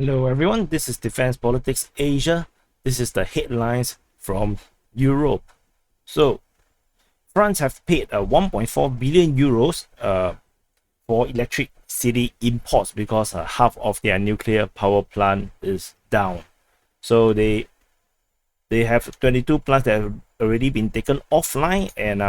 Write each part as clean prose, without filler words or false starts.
Hello everyone, this is Defense Politics Asia. This is the headlines from Europe. So, France have paid 1.4 billion euros for electricity imports because half of their nuclear power plant is down. So they have 22 plants that have already been taken offline and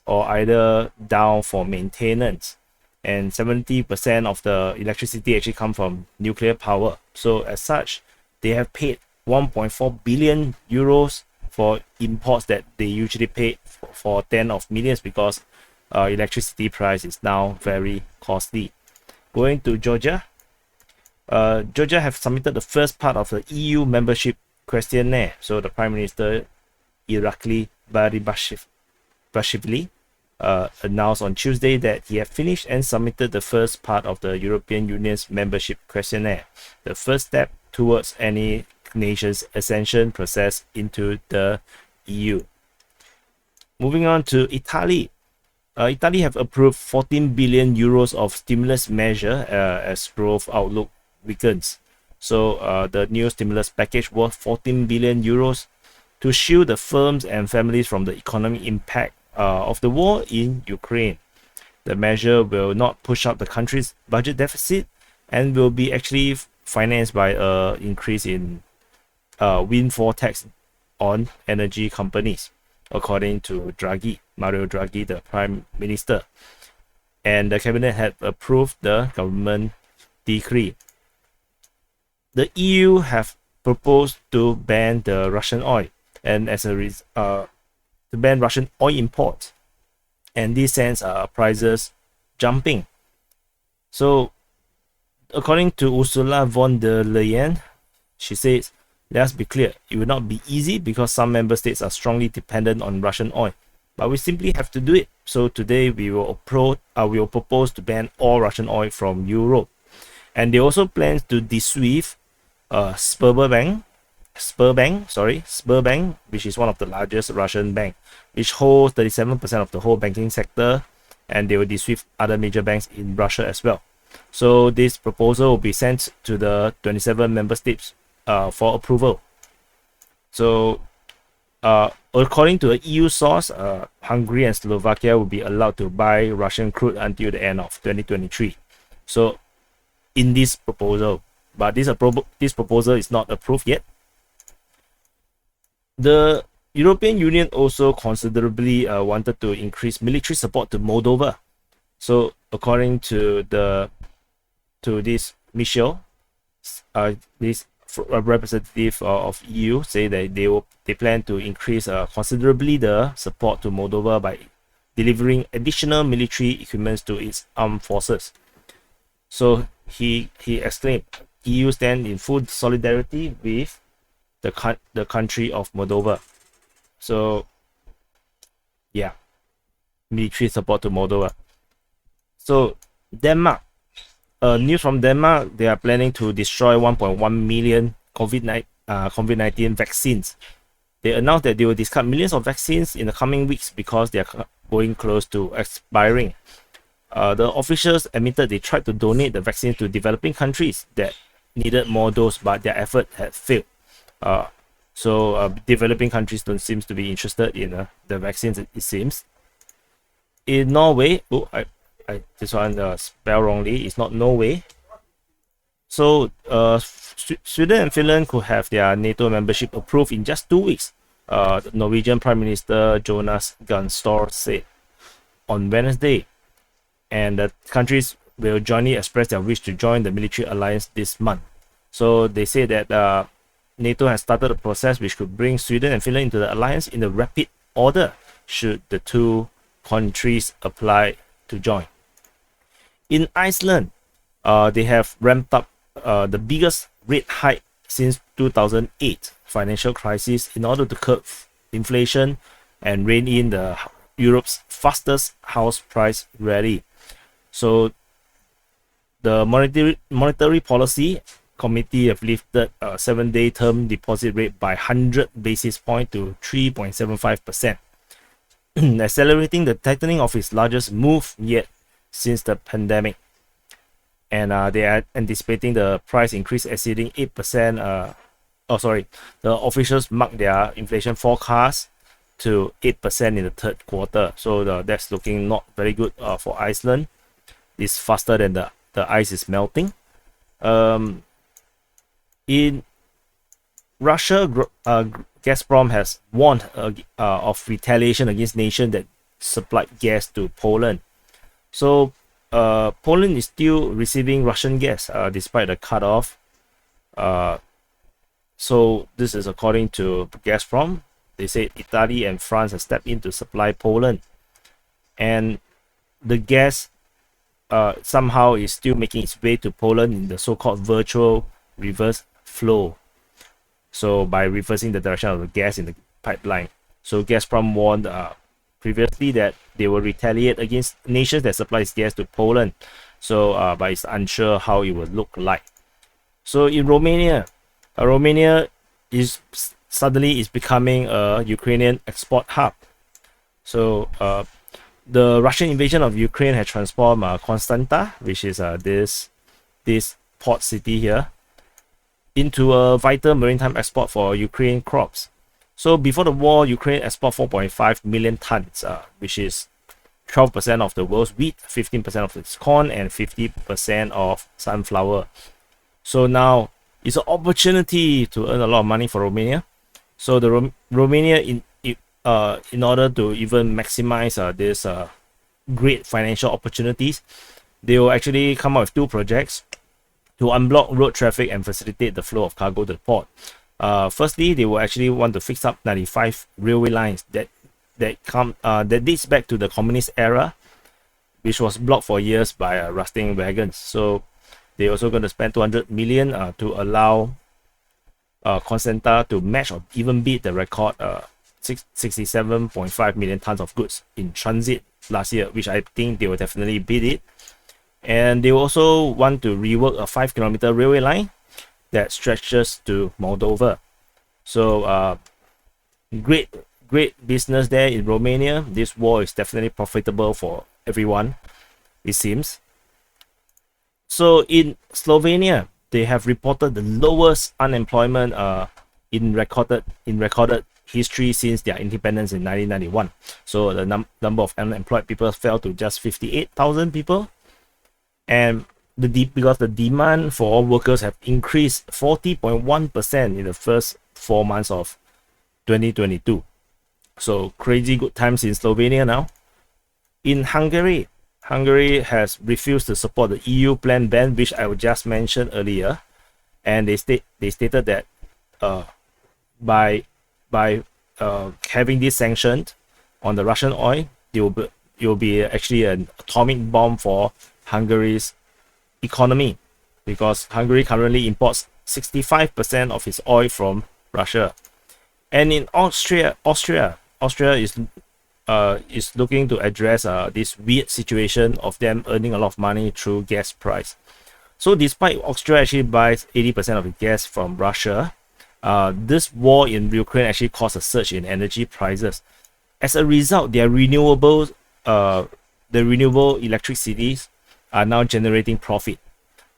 or either down for maintenance. And 70% of the electricity actually come from nuclear power. So as such, they have paid 1.4 billion euros for imports that they usually pay for 10 of millions because electricity price is now very costly. Going to Georgia, Georgia have submitted the first part of the EU membership questionnaire. So the Prime Minister Irakli Barishvili announced on Tuesday that he had finished and submitted the first part of the European Union's membership questionnaire, the first step towards any nation's accession process into the EU. Moving on to Italy. Italy have approved 14 billion euros of stimulus measure as growth outlook weakens. So the new stimulus package worth 14 billion euros to shield the firms and families from the economic impact of the war in Ukraine. The measure will not push up the country's budget deficit and will be actually financed by an increase in windfall tax on energy companies, according to Mario Draghi, the Prime Minister. And the cabinet had approved the government decree. The EU have proposed to ban the Russian oil, and as a result, to ban Russian oil imports, and this sends prices jumping. So, according to Ursula von der Leyen, she says, "Let's be clear, it will not be easy because some member states are strongly dependent on Russian oil, but we simply have to do it. So today we will propose to ban all Russian oil from Europe." And they also plan to dissuade Sberbank, which is one of the largest Russian bank, which holds 37% of the whole banking sector, and they will dissuade other major banks in Russia as well. So this proposal will be sent to the 27 member states for approval. So according to a EU source, Hungary and Slovakia will be allowed to buy Russian crude until the end of 2023. So in this proposal, but this proposal is not approved yet. The European Union also considerably wanted to increase military support to Moldova. So according to this Michel, this representative of EU, say that they plan to increase considerably the support to Moldova by delivering additional military equipment to its armed forces. So he exclaimed, "EU stand in full solidarity with the country of Moldova." So yeah, military support to Moldova. So Denmark, news from Denmark, they are planning to destroy 1.1 million COVID-19 vaccines. They announced that they will discard millions of vaccines in the coming weeks because they are going close to expiring. The officials admitted they tried to donate the vaccines to developing countries that needed more doses, but their effort had failed. So developing countries don't seem to be interested in the vaccines, it seems. In Norway, this one spelled wrongly. It's not Norway. So Sweden and Finland could have their NATO membership approved in just 2 weeks. The Norwegian Prime Minister Jonas Gahr Store said on Wednesday, and the countries will jointly express their wish to join the military alliance this month. So they say that NATO has started a process which could bring Sweden and Finland into the alliance in a rapid order should the two countries apply to join. In Iceland, they have ramped up the biggest rate hike since 2008 financial crisis in order to curb inflation and rein in Europe's fastest house price rally. So the monetary policy committee have lifted a 7-day term deposit rate by 100 basis points to 3.75%, accelerating the tightening of its largest move yet since the pandemic. and they are anticipating the price increase exceeding 8%. The officials marked their inflation forecast to 8% in the third quarter. So that's looking not very good for Iceland. It's faster than the ice is melting. In Russia, Gazprom has warned of retaliation against nations that supplied gas to Poland. So Poland is still receiving Russian gas despite the cutoff. So this is according to Gazprom. They say Italy and France have stepped in to supply Poland, and the gas somehow is still making its way to Poland in the so-called virtual reverse flow. So by reversing the direction of the gas in the pipeline. So Gazprom warned previously that they will retaliate against nations that supplies gas to Poland. So but it's unsure how it will look like. So in Romania, Romania is suddenly becoming a Ukrainian export hub. So the Russian invasion of Ukraine has transformed Constanta, which is this port city here, into a vital maritime export for Ukraine crops. So before the war, Ukraine export 4.5 million tons, which is 12% of the world's wheat, 15% of its corn, and 50% of sunflower. So now it's an opportunity to earn a lot of money for Romania. So the Romania, in order to even maximize this great financial opportunities, they will actually come up with two projects to unblock road traffic and facilitate the flow of cargo to the port. Firstly, they will actually want to fix up 95 railway lines that dates back to the communist era, which was blocked for years by rusting wagons. So they're also going to spend 200 million to allow Constanta to match or even beat the record 67.5 million tons of goods in transit last year, which I think they will definitely beat it. And they also want to rework a 5-kilometer railway line that stretches to Moldova. So great business there in Romania. This war is definitely profitable for everyone, it seems. So in Slovenia, they have reported the lowest unemployment in recorded history since their independence in 1991. So the number of unemployed people fell to just 58,000 people, and because the demand for workers have increased 40.1% in the first 4 months of 2022. So crazy good times in Slovenia now. In Hungary, Hungary has refused to support the EU planned ban, which I just mentioned earlier, and they stated that by having this sanctioned on the Russian oil, it will be actually an atomic bomb for Hungary's economy, because Hungary currently imports 65% of its oil from Russia. And in Austria is looking to address this weird situation of them earning a lot of money through gas price. So despite Austria actually buys 80% of its gas from Russia, this war in Ukraine actually caused a surge in energy prices. As a result, their renewable electricities are now generating profit.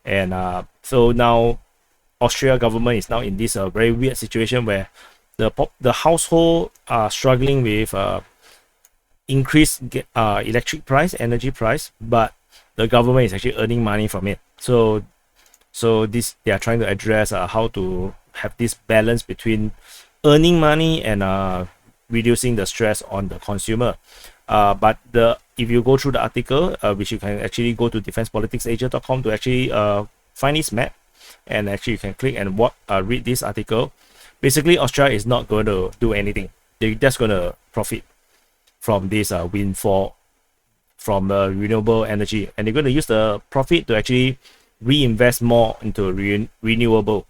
And so now Austria government is now in this very weird situation where the household are struggling with increased energy price, but the government is actually earning money from it. So they are trying to address how to have this balance between earning money and reducing the stress on the consumer. But if you go through the article, which you can actually go to defensepoliticsasia.com to actually find this map, and actually you can click and read this article. Basically, Austria is not going to do anything. They're just going to profit from this windfall from renewable energy, and they're going to use the profit to actually reinvest more into renewable.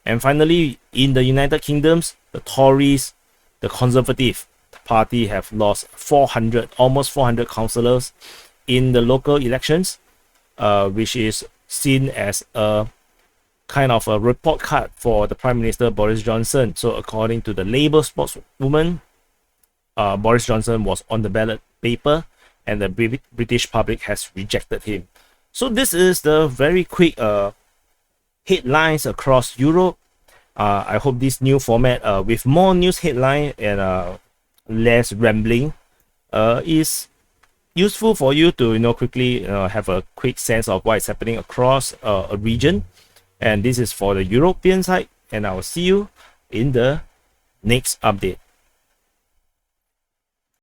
And finally, in the United Kingdoms, the Tories, the Conservative Party, have lost almost 400 councillors in the local elections, which is seen as a kind of a report card for the Prime Minister Boris Johnson. So according to the Labour spokeswoman, Boris Johnson was on the ballot paper, and the British public has rejected him. So this is the very quick headlines across Europe. I hope this new format with more news headline and less rambling is useful for you to quickly have a quick sense of what is happening across a region. And this is for the European side, and I will see you in the next update.